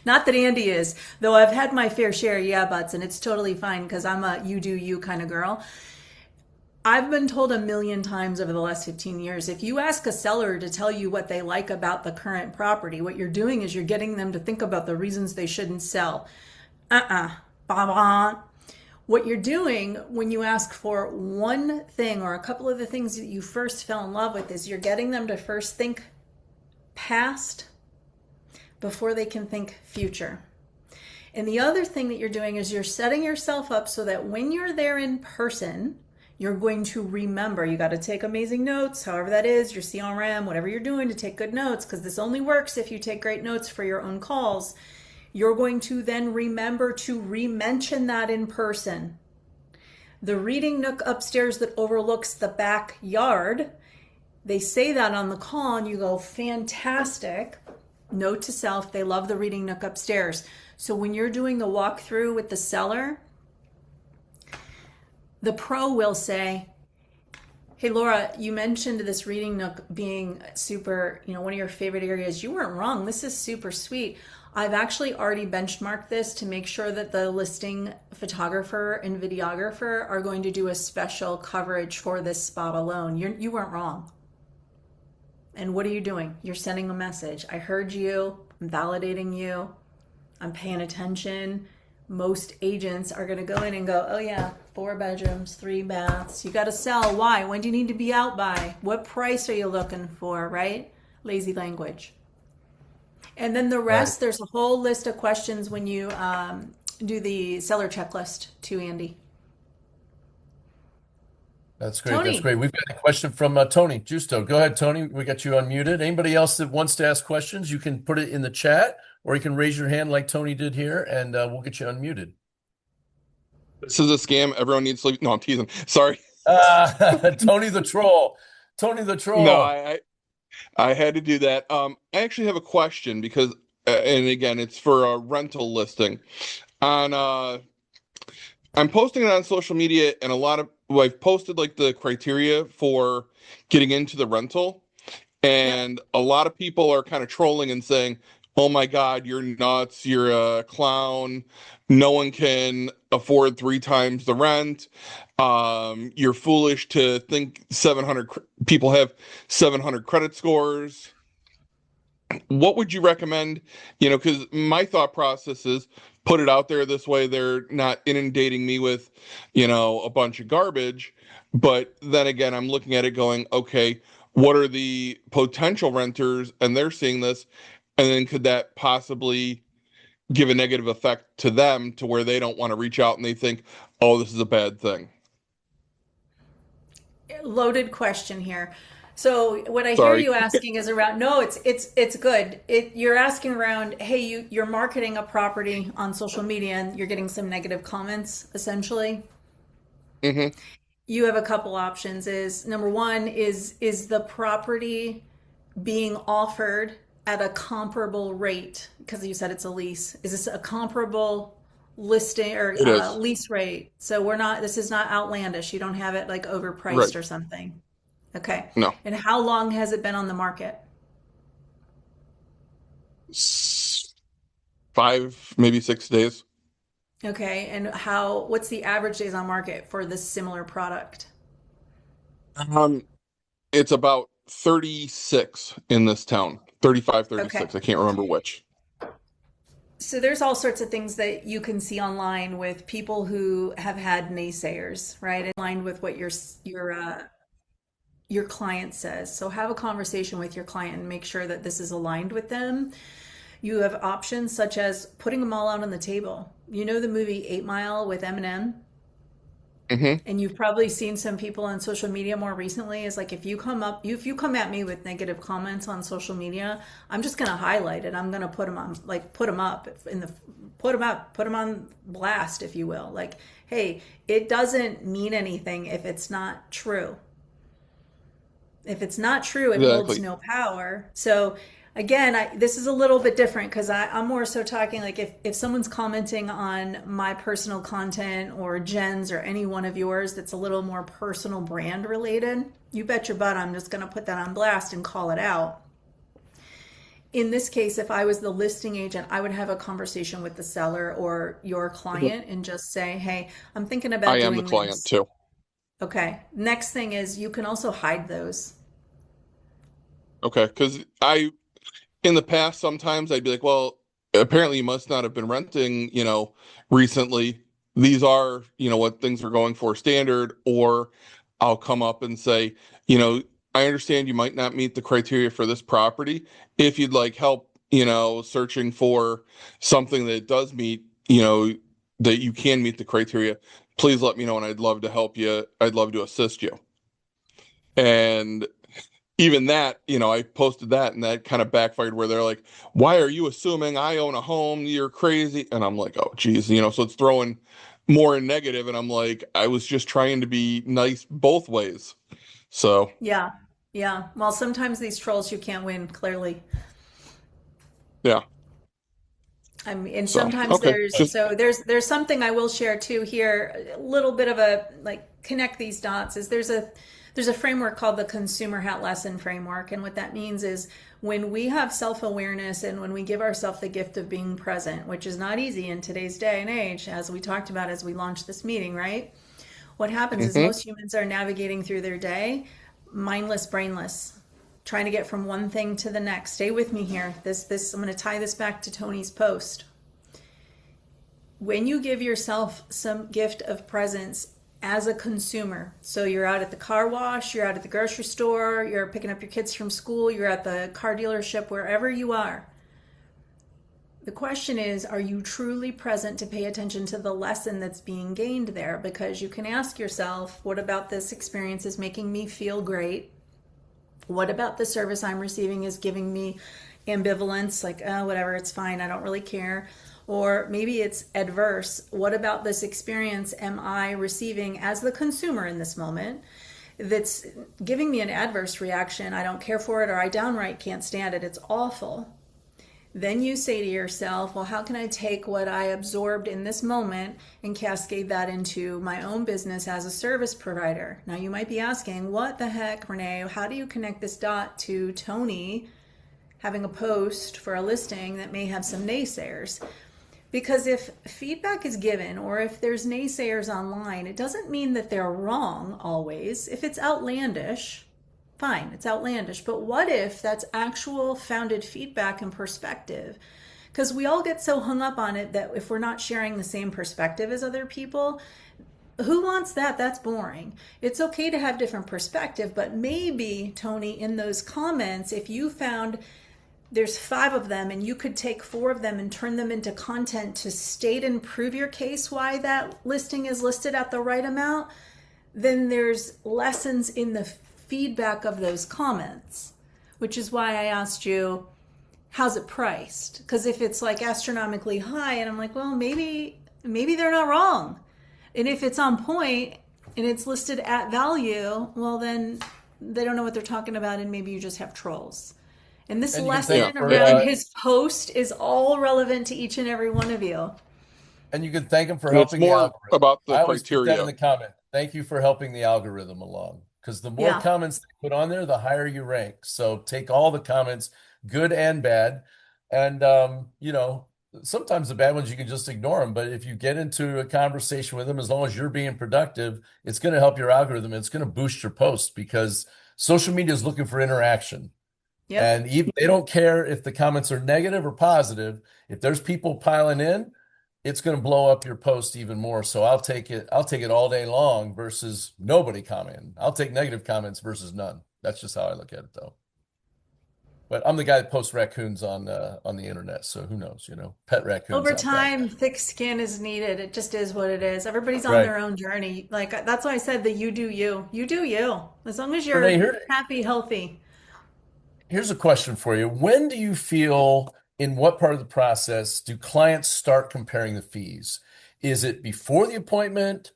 Not that Andy is, though I've had my fair share of yeah buts, and it's totally fine because I'm a you do you kind of girl. I've been told a million times over the last 15 years, if you ask a seller to tell you what they like about the current property, what you're doing is you're getting them to think about the reasons they shouldn't sell. Bah. What you're doing when you ask for one thing or a couple of the things that you first fell in love with is you're getting them to first think past before they can think future. And the other thing that you're doing is you're setting yourself up so that when you're there in person, you're going to remember. You got to take amazing notes, however that is, your CRM, whatever you're doing to take good notes, because this only works if you take great notes for your own calls. You're going to then remember to re-mention that in person. The reading nook upstairs that overlooks the backyard, they say that on the call and you go, fantastic. Note to self, they love the reading nook upstairs. So when you're doing the walkthrough with the seller, the pro will say, hey, Laura, you mentioned this reading nook being super, one of your favorite areas. You weren't wrong. This is super sweet. I've actually already benchmarked this to make sure that the listing photographer and videographer are going to do a special coverage for this spot alone. You weren't wrong. And what are you doing? You're sending a message. I heard you. I'm validating you. I'm paying attention. Most agents are going to go in and go, oh yeah, 4 bedrooms, 3 baths. You got to sell. Why? When do you need to be out by? What price are you looking for, right? Lazy language. And then the rest, there's a whole list of questions when you do the seller checklist too, Andy. That's great. That's Tony. great. We've got a question from Tony Justo. Go ahead, Tony. We got you unmuted. Anybody else that wants to ask questions, you can put it in the chat or you can raise your hand like Tony did here and we'll get you unmuted. This is a scam. Everyone needs sleep. No, I'm teasing. Sorry. Tony the troll. Tony the troll. No, I had to do that. I actually have a question because, and again, it's for a rental listing. On I'm posting it on social media, and well, I've posted like the criteria for getting into the rental, Yep. and a lot of people are kind of trolling and saying, "Oh my God, you're nuts! You're a clown! No one can afford three times the rent. You're foolish to think 700 people have 700 credit scores." What would you recommend? Because my thought process is put it out there this way they're not inundating me with, a bunch of garbage. But then again, I'm looking at it going, okay, what are the potential renters and they're seeing this? And then could that possibly give a negative effect to them to where they don't want to reach out and they think, oh, this is a bad thing? Loaded question here. So what I hear Sorry. you asking is around, no, it's good. You're asking around, hey, you're marketing a property on social media and you're getting some negative comments, essentially. Hmm. You have a couple options. Is number one, is the property being offered at a comparable rate? Because you said it's a lease. Is this a comparable listing or It is. lease rate? So this is not outlandish. You don't have it like Right. overpriced or something. Okay. No. And how long has it been on the market? 5, maybe 6 days. Okay. And what's the average days on market for this similar product? Um, It's about 36 in this town. 35, Okay. 36. I can't remember which. So there's all sorts of things that you can see online with people who have had naysayers, right? Aligned with what your client says. So have a conversation with your client and make sure that this is aligned with them. You have options such as putting them all out on the table. You know the movie 8 Mile with Eminem? Hmm. And you've probably seen some people on social media more recently is like if you come at me with negative comments on social media, I'm just going to highlight it. I'm going to put them on like put them on blast if you will. Like, hey, it doesn't mean anything if it's not true. If it's not true, it holds Exactly. no power. So again, this is a little bit different because I'm more so talking like if someone's commenting on my personal content or Jen's or any one of yours that's a little more personal brand related, you bet your butt I'm just going to put that on blast and call it out. In this case, if I was the listing agent, I would have a conversation with the seller or your Mhm. client and just say, hey, I'm thinking about I am the doing client this. too. Okay. Next thing is you can also hide those. Okay. Because in the past, sometimes I'd be like, well, apparently you must not have been renting, recently. These are, what things are going for standard. Or I'll come up and say, you know, I understand you might not meet the criteria for this property. If you'd like help, searching for something that does meet, that you can meet the criteria, please let me know and I'd love to help you. I'd love to assist you. And even that, I posted that and that kind of backfired where they're like, why are you assuming I own a home? You're crazy. And I'm like, oh, geez, so it's throwing more in negative. And I'm like, I was just trying to be nice both ways. So, Yeah. Yeah. Well, sometimes these trolls you can't win, clearly. yeah. I mean, and So, sometimes okay. Just, there's something I will share too here, a little bit of a like connect these dots is there's a framework called the consumer hat lesson framework. And what that means is when we have self-awareness and when we give ourselves the gift of being present, which is not easy in today's day and age, as we talked about as we launched this meeting, right? What happens is mhm. most humans are navigating through their day mindless, brainless, trying to get from one thing to the next. Stay with me here. This I'm going to tie this back to Tony's post. When you give yourself some gift of presence as a consumer, so you're out at the car wash, you're out at the grocery store, you're picking up your kids from school, you're at the car dealership, wherever you are. The question is, are you truly present to pay attention to the lesson that's being gained there? Because you can ask yourself, what about this experience is making me feel great? What about the service I'm receiving is giving me ambivalence, like, oh, whatever, it's fine, I don't really care. Or maybe it's adverse. What about this experience am I receiving as the consumer in this moment that's giving me an adverse reaction, I don't care for it, or I downright can't stand it, it's awful. Then you say to yourself, well, how can I take what I absorbed in this moment and cascade that into my own business as a service provider? Now, you might be asking, what the heck, Renee? How do you connect this dot to Tony having a post for a listing that may have some naysayers? Because if feedback is given or if there's naysayers online, it doesn't mean that they're wrong always. If it's outlandish, fine, it's outlandish. But what if that's actual founded feedback and perspective? Because we all get so hung up on it that if we're not sharing the same perspective as other people, who wants that? That's boring. It's okay to have different perspective, but maybe, Tony, in those comments, if you found there's 5 of them and you could take 4 of them and turn them into content to state and prove your case why that listing is listed at the right amount, then there's lessons in the feedback of those comments, which is why I asked you, how's it priced? Because if it's like astronomically high and I'm like, well, maybe they're not wrong. And if it's on point and it's listed at value, well, then they don't know what they're talking about and maybe you just have trolls. And this And you can lesson thank him around for, his post is all relevant to each and every one of you. and you can thank him for And it's helping the more algorithm. about the I always put that in criteria. the comment. Thank you for helping the algorithm along. Because the more Yeah. comments they put on there, the higher you rank. So take all the comments, good and bad. And sometimes the bad ones you can just ignore them. But if you get into a conversation with them, as long as you're being productive, it's going to help your algorithm. It's going to boost your post because social media is looking for interaction. Yep. And even they don't care if the comments are negative or positive. If there's people piling in, it's going to blow up your post even more. So I'll take it all day long versus nobody commenting. I'll take negative comments versus none. That's just how I look at it though. But I'm the guy that posts raccoons on the internet, so who knows, pet raccoons Over out back. time, thick skin is needed. It just is what it is. Everybody's on Right. their own journey. Like that's why I said that you do you. You do you. As long as you're Renee, happy, healthy. here's a question for you. When do you feel, in what part of the process do clients start comparing the fees? Is it before the appointment,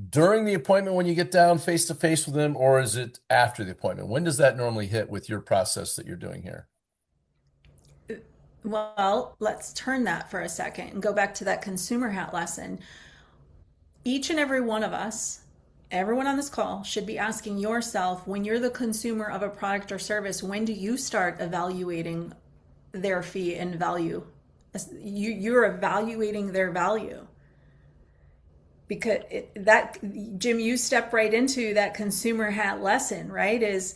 during the appointment when you get down face to face with them, or is it after the appointment? When does that normally hit with your process that you're doing here? Well, let's turn that for a second and go back to that consumer hat lesson. Each and every one of us, everyone on this call, should be asking yourself, when you're the consumer of a product or service, when do you start evaluating their fee and value? You're evaluating their value. Because Jim, you step right into that consumer hat lesson, right? Is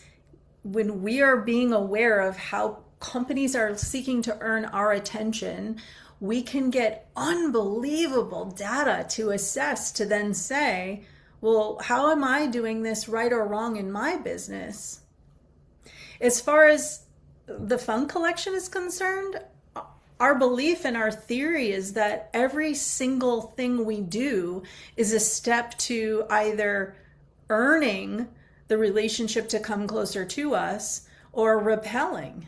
when we are being aware of how companies are seeking to earn our attention, we can get unbelievable data to assess to then say, well, how am I doing this right or wrong in my business? As far as the Funk collection is concerned, our belief and our theory is that every single thing we do is a step to either earning the relationship to come closer to us or repelling.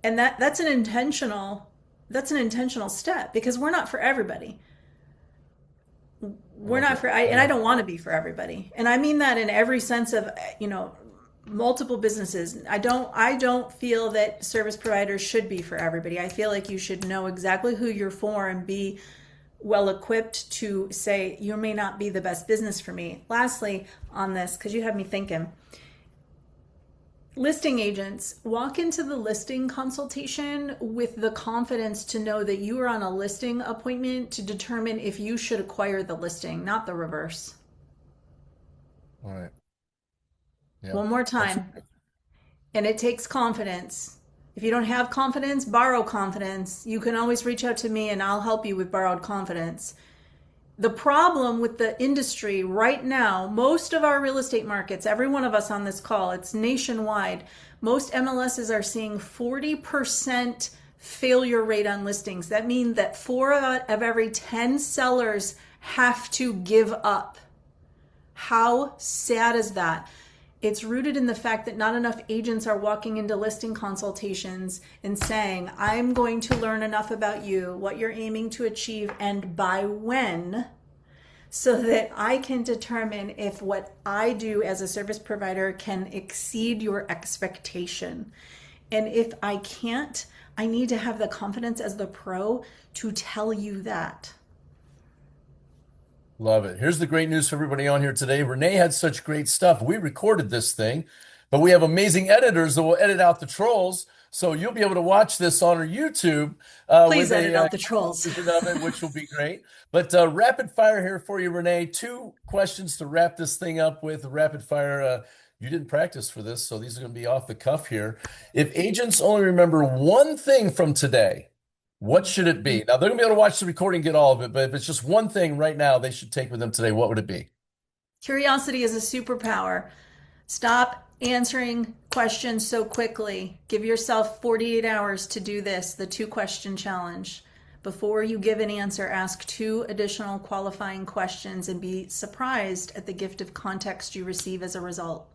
And that's an intentional step because we're not for everybody. We're not for, and I don't want to be for everybody. And I mean that in every sense of, multiple businesses. I don't feel that service providers should be for everybody. I feel like you should know exactly who you're for and be well equipped to say, you may not be the best business for me. Lastly, on this, because you have me thinking, listing agents walk into the listing consultation with the confidence to know that you are on a listing appointment to determine if you should acquire the listing, not the reverse. All right. Yeah. One more time. And it takes confidence. If you don't have confidence, borrow confidence. You can always reach out to me and I'll help you with borrowed confidence. The problem with the industry right now, most of our real estate markets, every one of us on this call, it's nationwide. Most MLSs are seeing 40% failure rate on listings. That means that 4 of every 10 sellers have to give up. How sad is that? It's rooted in the fact that not enough agents are walking into listing consultations and saying, I'm going to learn enough about you, what you're aiming to achieve, and by when, so that I can determine if what I do as a service provider can exceed your expectation. And if I can't, I need to have the confidence as the pro to tell you that. Love it. Here's the great news for everybody on here today. Renee had such great stuff. We recorded this thing, but we have amazing editors that will edit out the trolls. So you'll be able to watch this on our YouTube Please with edit a out the trolls. version of it, which will be great. But rapid fire here for you, Renee. 2 questions to wrap this thing up with. Rapid fire. You didn't practice for this, so these are going to be off the cuff here. If agents only remember one thing from today, what should it be? Now, they're going to be able to watch the recording, get all of it, but if it's just one thing right now they should take with them today, what would it be? Curiosity is a superpower. Stop answering questions so quickly. Give yourself 48 hours to do this, the 2-question challenge. Before you give an answer, ask 2 additional qualifying questions and be surprised at the gift of context you receive as a result.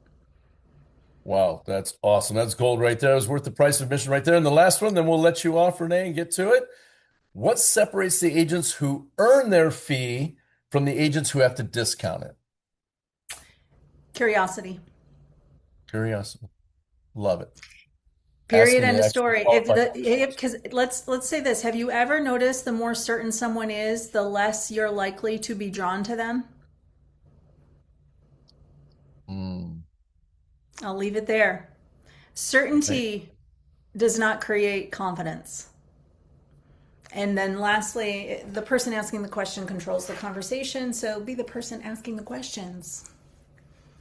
Wow, that's awesome. That's gold right there. It was worth the price of admission right there. And the last one, then we'll let you off, Renee, and get to it. What separates the agents who earn their fee from the agents who have to discount it? Curiosity. Curiosity. Love it. Period. Asking End the of actual story. qualified Because let's say this. Have you ever noticed the more certain someone is, the less you're likely to be drawn to them? Mm, I'll leave it there. right. Certainty does not create confidence. And then lastly, the person asking the question controls the conversation, so be the person asking the questions.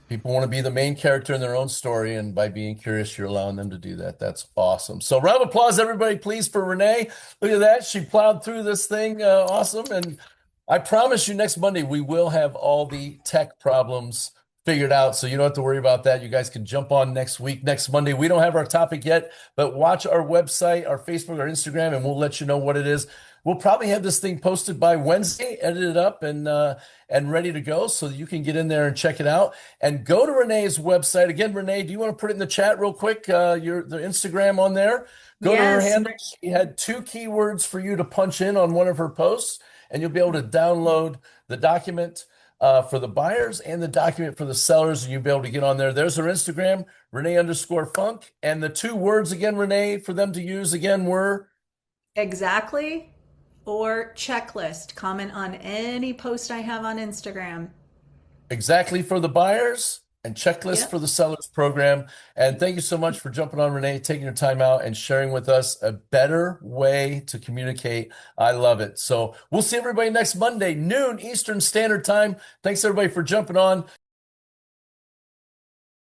People want to be the main character in their own story, and by being curious, you're allowing them to do that. That's awesome. So, round of applause, everybody, please, for Renee. Look at that. She plowed through this thing. Awesome. And I promise you, next Monday, we will have all the tech problems figured out. So, you don't have to worry about that. You guys can jump on next week, next Monday. We don't have our topic yet, but watch our website, our Facebook, our Instagram, and we'll let you know what it is. We'll probably have this thing posted by Wednesday, edited up and ready to go so that you can get in there and check it out. And go to Renee's website. Again, Renee, do you want to put it in the chat real quick? The Instagram on there. Go to her Yes. handle. She had 2 keywords for you to punch in on one of her posts, and you'll be able to download the document for the buyers and the document for the sellers, and you'll be able to get on there. There's her Instagram, Renee_Funk. And the 2 words again, Renee, for them to use again were Exactly. Or checklist. Comment on any post I have on Instagram. exactly for the buyers and checklist Yep. for the sellers program. And thank you so much for jumping on, Renee, taking your time out and sharing with us a better way to communicate. I love it. So we'll see everybody next Monday, noon Eastern Standard Time. Thanks everybody for jumping on.